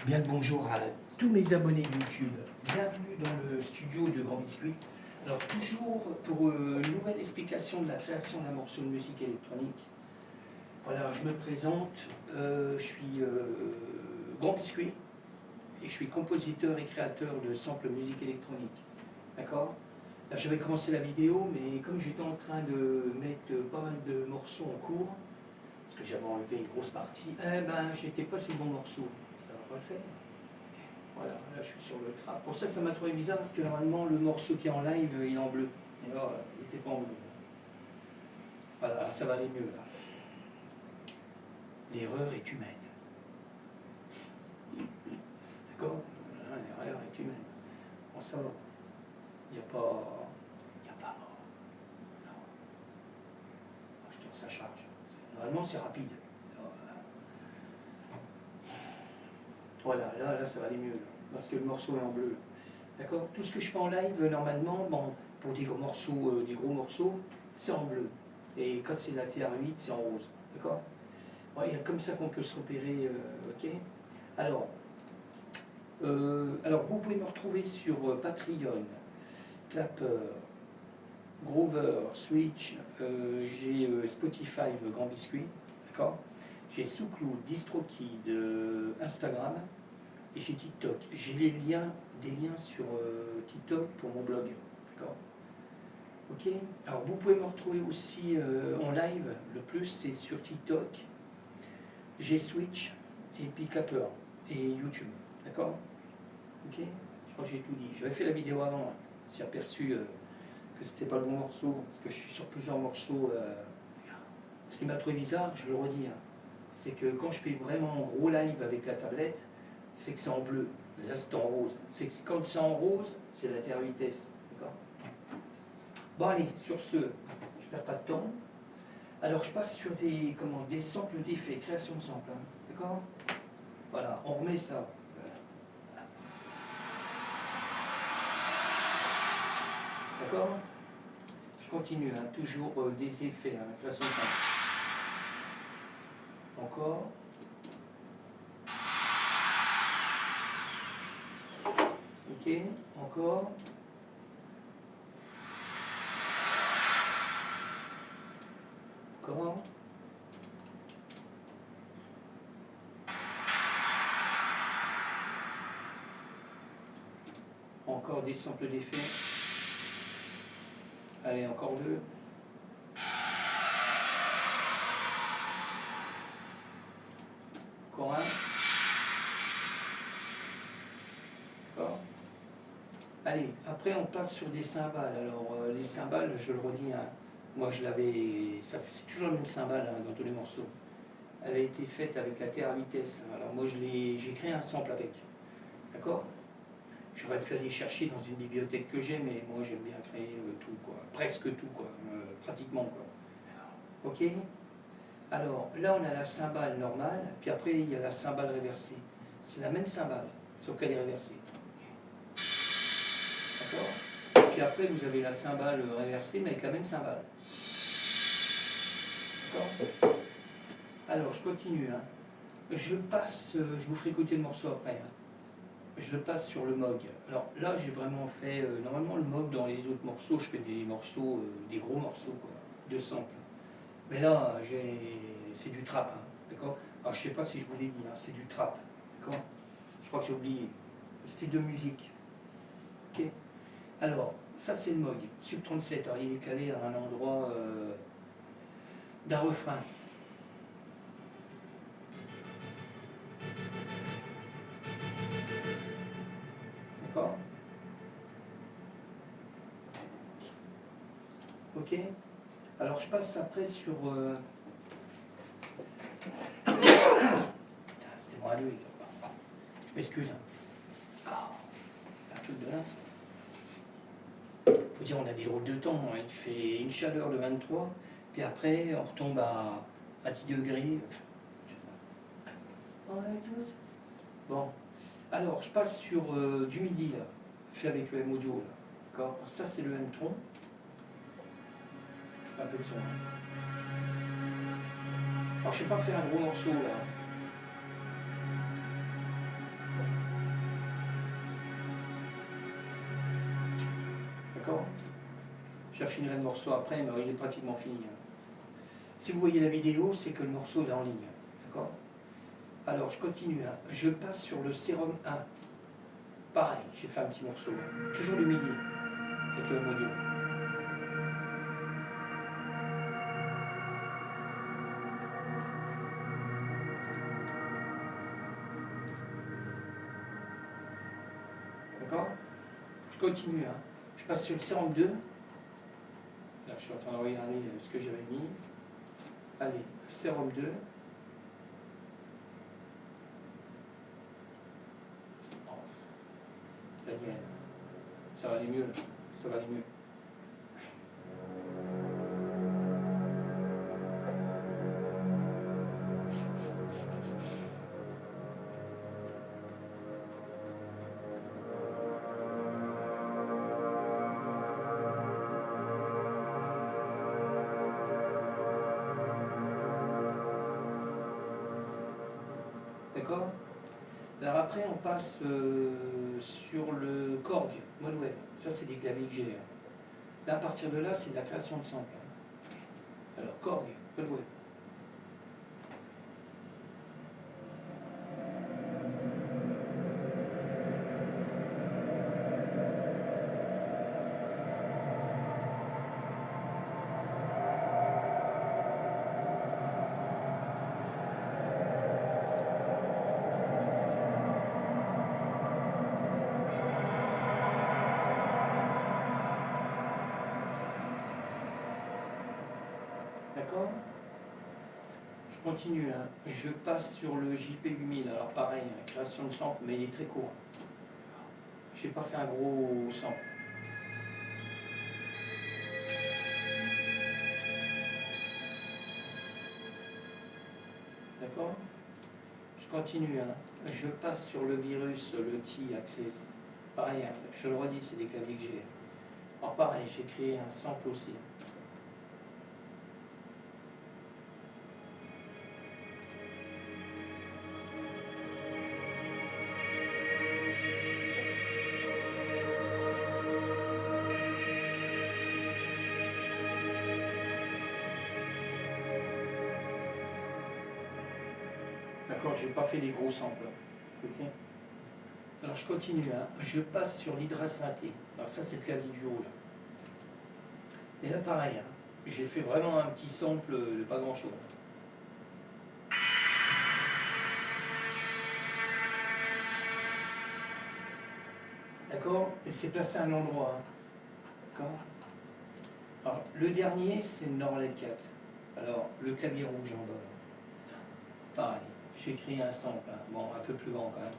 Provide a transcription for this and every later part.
Bien le bonjour à tous mes abonnés YouTube. Bienvenue dans le studio de Grand Biscuit. Alors toujours pour une nouvelle explication de la création d'un morceau de musique électronique. Voilà, je me présente, je suis Grand Biscuit et je suis compositeur et créateur de samples musique électronique. D'accord? Là j'avais commencé la vidéo, mais comme j'étais en train de mettre pas mal de morceaux en cours, parce que j'avais enlevé une grosse partie, j'étais pas sur le bon morceau. Ça va pas le faire. Voilà, là je suis sur le trap. C'est pour ça que ça m'a trouvé bizarre, parce que normalement le morceau qui est en live, il est en bleu. Et là, il n'était pas en bleu. Voilà, ça va aller mieux là. L'erreur est humaine. D'accord? L'erreur est humaine. Bon, ça va. Il n'y a pas. Il n'y a pas mort. Non. Je tourne sa charge. Normalement c'est rapide. Voilà, là ça va aller mieux. Là, parce que le morceau est en bleu. D'accord? Tout ce que je fais en live, normalement, bon, pour des gros morceaux, c'est en bleu. Et quand c'est la TR8, c'est en rose. D'accord? Bon, il y a comme ça qu'on peut se repérer. Ok? Alors, vous pouvez me retrouver sur Patreon, Clapper, Groover, Switch, j'ai Spotify, le Grand Biscuit. D'accord? J'ai SoundCloud, DistroKid, Instagram et j'ai TikTok. J'ai des liens sur TikTok pour mon blog. D'accord? Ok? Alors vous pouvez me retrouver aussi en live, le plus c'est sur TikTok, j'ai Switch et puis Clapper et YouTube. D'accord? Ok? Je crois que j'ai tout dit. J'avais fait la vidéo avant, hein. J'ai aperçu que c'était pas le bon morceau, parce que je suis sur plusieurs morceaux. Ce qui m'a trouvé bizarre, je le redis, hein, c'est que quand je fais vraiment un gros live avec la tablette, c'est que c'est en bleu. Là, c'est en rose. C'est que quand c'est en rose, c'est la terre vitesse. D'accord? Bon, allez, sur ce, je perds pas de temps. Alors, je passe sur des samples d'effets, création de samples. Hein, d'accord? Voilà, on remet ça. D'accord? Je continue, hein, toujours des effets, hein, création de samples. Encore. Ok, encore. Encore. Encore des samples d'effets. Allez, encore deux. Encore un. D'accord. Allez, après on passe sur des cymbales. Alors les cymbales, je le redis, hein, moi je l'avais. C'est toujours la même cymbale, hein, dans tous les morceaux. Elle a été faite avec la terre à vitesse. Alors moi j'ai créé un sample avec. D'accord? J'aurais pu aller chercher dans une bibliothèque que j'ai, mais moi j'aime bien créer tout, quoi. Presque tout, quoi. Pratiquement, quoi. Ok? Alors là on a la cymbale normale, puis après il y a la cymbale réversée. C'est la même cymbale, sauf qu'elle est réversée. D'accord? Puis après vous avez la cymbale réversée, mais avec la même cymbale. D'accord? Alors je continue. Hein. Je vous ferai écouter le morceau après. Hein. Je le passe sur le Moog. Alors là, j'ai vraiment fait. Normalement, le Moog, dans les autres morceaux, je fais des morceaux, des gros morceaux, quoi, de samples. Mais là, c'est du trap, hein, d'accord? Alors je sais pas si je vous l'ai dit, hein, c'est du trap, d'accord? Je crois que j'ai oublié. Le style de musique. Ok? Alors, ça c'est le Moog, Sub 37. Alors il est calé à un endroit d'un refrain. D'accord? Ok? Alors je passe après sur. C'était moi à lui. Je m'excuse. Ah, un truc de là. Faut dire, on a des drôles de temps. Hein. Il fait une chaleur de 23, puis après on retombe à 10 degrés. On est tous. Bon. Alors je passe sur du midi là, fait avec le M-Audio. D'accord? Ça c'est le M-Tron. Un peu de son. Alors je sais pas faire un gros morceau là. J'affinerai le morceau après, mais il est pratiquement fini. Hein. Si vous voyez la vidéo, c'est que le morceau est en ligne. D'accord? Alors, je continue. Hein. Je passe sur le sérum 1. Pareil, j'ai fait un petit morceau. Toujours du midi, avec le audio. D'accord? Je continue. Hein. Je passe sur le sérum 2. Là, je suis en train de regarder ce que j'avais mis. Allez, sérum 2. Daniel, ça va aller mieux. Ça va aller mieux. D'accord? Alors après, on passe sur le Korg, Modweb. Ça, c'est des claviers que j'ai. Hein. Là, à partir de là, c'est de la création de samples. Alors, Korg, Modweb. D'accord? Je continue. Hein. Je passe sur le JP8000. Alors, pareil, hein, création de sample, mais il est très court. Je n'ai pas fait un gros sample. D'accord? Je continue. Hein. Je passe sur le virus, le T-Access. Pareil, hein, je le redis, c'est des claviers que j'ai. Alors pareil, j'ai créé un sample aussi. D'accord, j'ai pas fait des gros samples. Okay. Alors je continue, hein. Je passe sur l'hydrasynthé. Alors ça c'est le clavier du haut là. Et là pareil, hein. J'ai fait vraiment un petit sample de pas grand chose. D'accord? Et c'est placé à un endroit. Hein. D'accord? Alors le dernier c'est le Norled 4. Alors le clavier rouge en bas. Pareil, j'ai créé un sample, hein. Bon un peu plus grand quand même.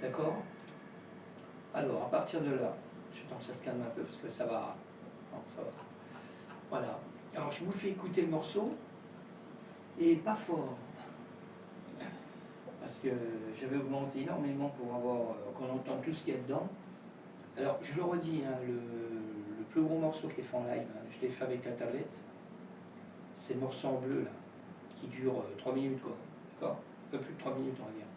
D'accord? Alors, à partir de là, j'attends que ça se calme un peu parce que ça va. Non, ça va. Voilà. Alors, je vous fais écouter le morceau et pas fort. Parce que j'avais augmenté énormément pour avoir qu'on entende tout ce qu'il y a dedans. Alors, je le redis, hein, le plus gros morceau qui est fait en live, hein, je l'ai fait avec la tablette. C'est le morceau en bleu, là, qui dure 3 minutes, quoi. D'accord? Un peu plus de 3 minutes, on va dire.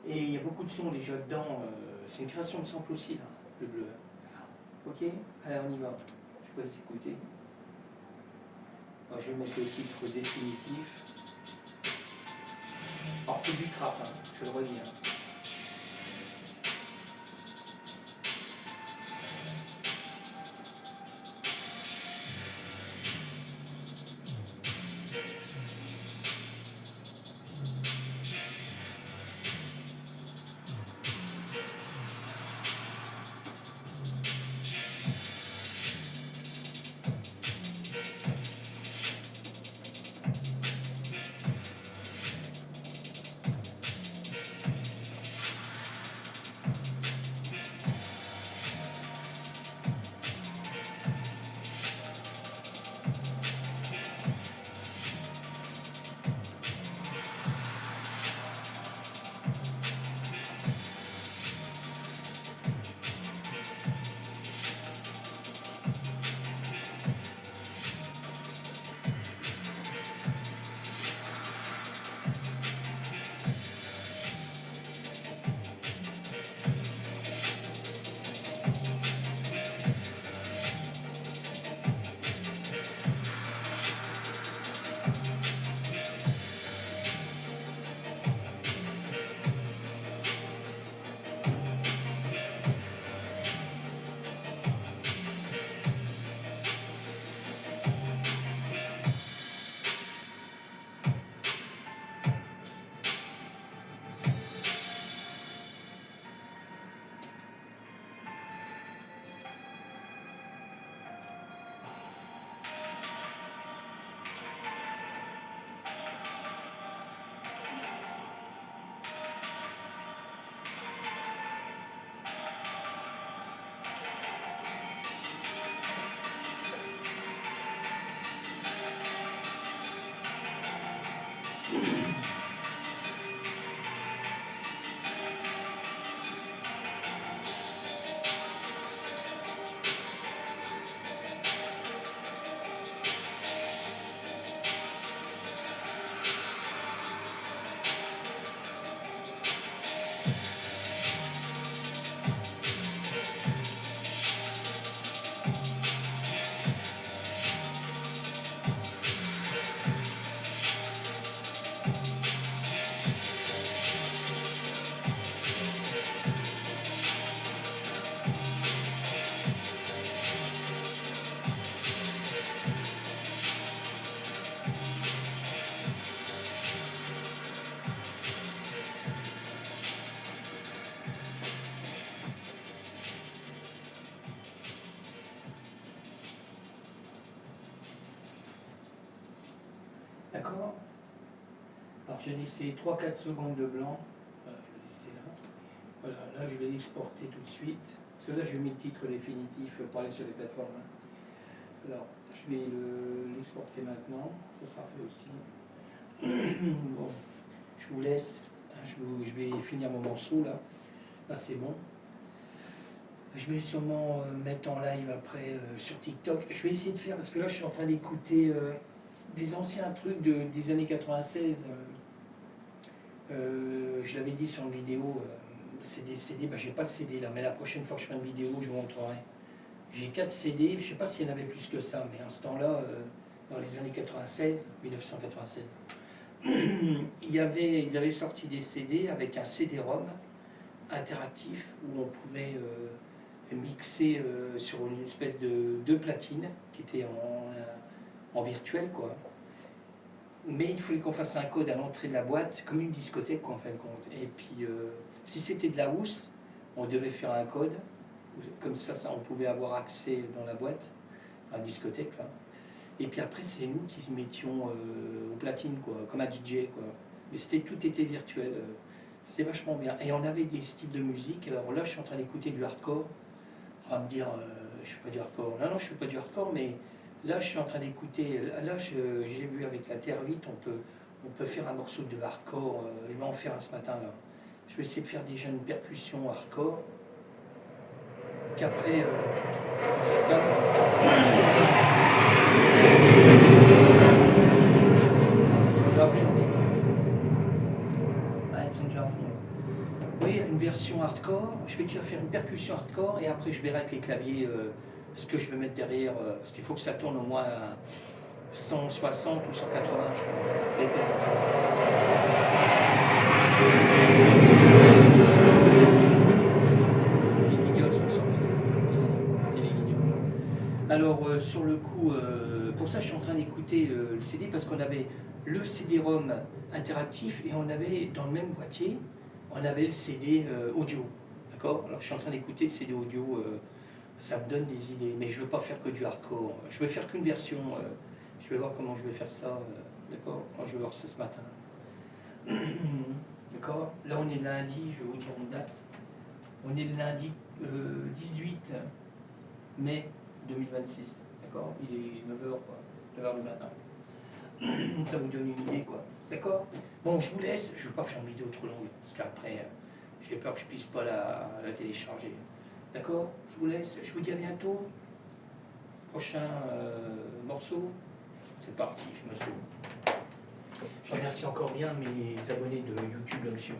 Et il y a beaucoup de sons déjà dedans. C'est une création de sample aussi, là, le bleu. Ok? Allez, on y va. Je vous laisse écouter. Alors, je vais mettre le titre définitif. Alors, c'est du trap, hein, je le redis. Hein. D'accord? Alors je vais laisser 3-4 secondes de blanc. Voilà, je vais laisser là. Voilà, là je vais l'exporter tout de suite. Parce que là je mets le titre définitif pour aller sur les plateformes. Alors je vais l'exporter maintenant. Ça sera fait aussi. Bon, je vous laisse. Je vais finir mon morceau là. Là c'est bon. Je vais sûrement mettre en live après sur TikTok. Je vais essayer de faire, parce que là je suis en train d'écouter des anciens trucs des années 96. Je l'avais dit sur une vidéo, c'est des CD, ben, j'ai pas le CD là, mais la prochaine fois que je ferai une vidéo, je vous montrerai. J'ai 4 CD, je sais pas s'il y en avait plus que ça, mais en ce temps-là, dans les années 96, 1996, ils avaient sorti des CD avec un CD-ROM interactif où on pouvait mixer sur une espèce de deux platines qui étaient en virtuel, quoi. Mais il fallait qu'on fasse un code à l'entrée de la boîte, comme une discothèque, quoi, en fin de compte. Et puis, si c'était de la housse, on devait faire un code. Comme ça, on pouvait avoir accès dans la boîte, à la discothèque, là. Et puis après, c'est nous qui mettions aux platines, quoi, comme un DJ, quoi. Mais tout était virtuel. C'était vachement bien. Et on avait des styles de musique. Alors là, je suis en train d'écouter du hardcore. On va me dire, je ne fais pas du hardcore. Non, non, je ne fais pas du hardcore, mais là, je suis en train d'écouter. Là, j'ai vu avec la Terre 8, on peut faire un morceau de hardcore. Je vais en faire un ce matin, là. Je vais essayer de faire déjà une percussion hardcore. Qu'après, comme ça se calme. Déjà à fond, mec. Ah, ils sont déjà à fond. Oui, une version hardcore. Je vais déjà faire une percussion hardcore et après je verrai avec les claviers ce que je vais mettre derrière. Parce qu'il faut que ça tourne au moins à 160 ou 180, je crois. Les guignols sont sortis. Ici, et les guignols. Alors, sur le coup, pour ça, je suis en train d'écouter le CD parce qu'on avait le CD-ROM interactif et on avait dans le même boîtier, on avait le CD audio. D'accord? Alors, je suis en train d'écouter le CD audio, ça me donne des idées, mais je ne veux pas faire que du hardcore. Je vais faire qu'une version. Je vais voir comment je vais faire ça. D'accord? Je vais voir ça ce matin. D'accord? Là, on est lundi, je vais vous dire une date. On est le lundi 18 mai 2026. D'accord? Il est 9h, quoi. 9h du matin. Ça vous donne une idée, quoi. D'accord? Bon, je vous laisse. Je ne vais pas faire une vidéo trop longue, parce qu'après, j'ai peur que je ne puisse pas la télécharger. D'accord? Je vous laisse. Je vous dis à bientôt. Prochain morceau. C'est parti, je me sauve. Je remercie encore bien mes abonnés de YouTube, monsieur.